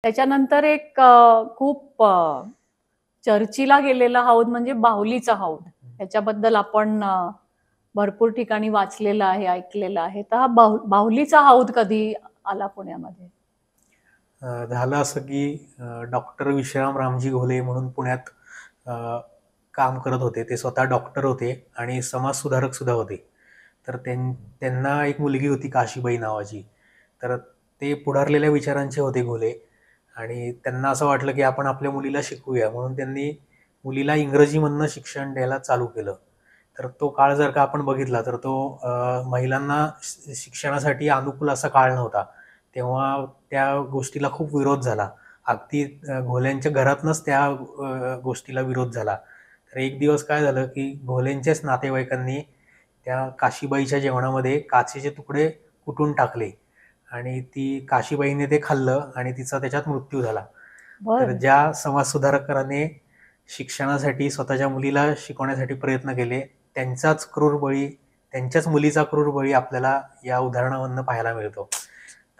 त्याच्यानंतर एक खूप चर्चीला गेलेला हौद म्हणजे बाहुलीचा हौद. ह्याच्याबद्दल आपण भरपूर ठिकाणी वाचलेलं आहे, ऐकलेलं आहे. तर हा बाहुलीचा हौद कधी आला पुण्यामध्ये? झालं असं की डॉक्टर विश्राम रामजी घोले म्हणून पुण्यात काम करत होते. ते स्वतः डॉक्टर होते आणि समाजसुधारक सुद्धा होते. तर त्यांना एक मुलगी होती काशीबाई नावाची. तर ते पुढारलेल्या विचारांचे होते घोले आणि त्यांना असं वाटलं की आपण आपल्या मुलीला शिकवूया, म्हणून त्यांनी मुलीला इंग्रजीमधनं शिक्षण द्यायला चालू केलं. तर तो काळ जर का आपण बघितला तर तो महिलांना शिक्षणासाठी अनुकूल असा काळ नव्हता. तेव्हा त्या गोष्टीला खूप विरोध झाला. अगदी घोल्यांच्या घरातनंच त्या गोष्टीला विरोध झाला. तर एक दिवस काय झालं की घोल्यांच्याच नातेवाईकांनी त्या काशीबाईच्या जेवणामध्ये काचेचे तुकडे कुटून टाकले आणि ती काशीबाईने ते खाल्लं आणि तिचा त्याच्यात मृत्यू झाला. तर बरं. ज्या समाजसुधारकाने शिक्षणासाठी स्वतःच्या मुलीला शिकवण्यासाठी प्रयत्न केले, त्यांचाच क्रूर बळी, त्यांच्याच मुलीचा क्रूर बळी आपल्याला या उदाहरणामधनं पाहायला मिळतो.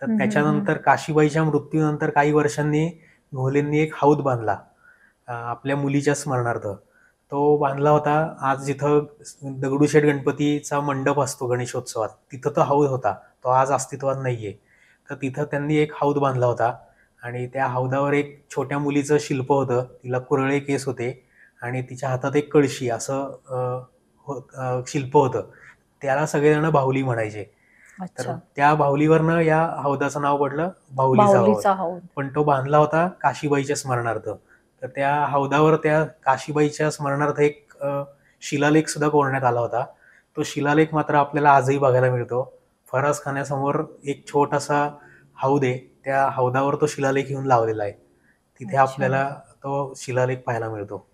तर हं, हं, हं. त्याच्यानंतर काशीबाईच्या मृत्यूनंतर काही वर्षांनी घोलेंनी एक हौद बांधला आपल्या मुलीच्या स्मरणार्थ. तो बांधला होता आज जिथं दगडूशेठ गणपतीचा मंडप असतो गणेशोत्सवात, तिथं तो हौद होता. तो आज अस्तित्वात नाहीये. तर तिथं त्यांनी एक हौद बांधला होता आणि त्या हौदावर एक छोट्या मुलीचं शिल्प होतं. तिला कुरळे केस होते आणि तिच्या हातात एक कळशी असं शिल्प होतं. त्याला सगळेजण बाहुली म्हणायचे. तर अच्छा. त्या बाहुलीवरनं या हौदाचं नाव पडलं बाहुलीचा हौद. बाहुलीचा हौद. पण तो बांधला होता काशीबाईच्या स्मरणार्थ. तर त्या हौदावर त्या काशीबाईच्या स्मरणार्थ एक शिलालेख सुद्धा कोरण्यात आला होता. तो शिलालेख मात्र आपल्याला आजही बघायला मिळतो. फरासखान्यासमोर एक छोटासा हौद आहे. त्या हौदावर तो शिलालेख येऊन लावलेला आहे. तिथे अच्छा. आपल्याला तो शिलालेख पाहायला मिळतो.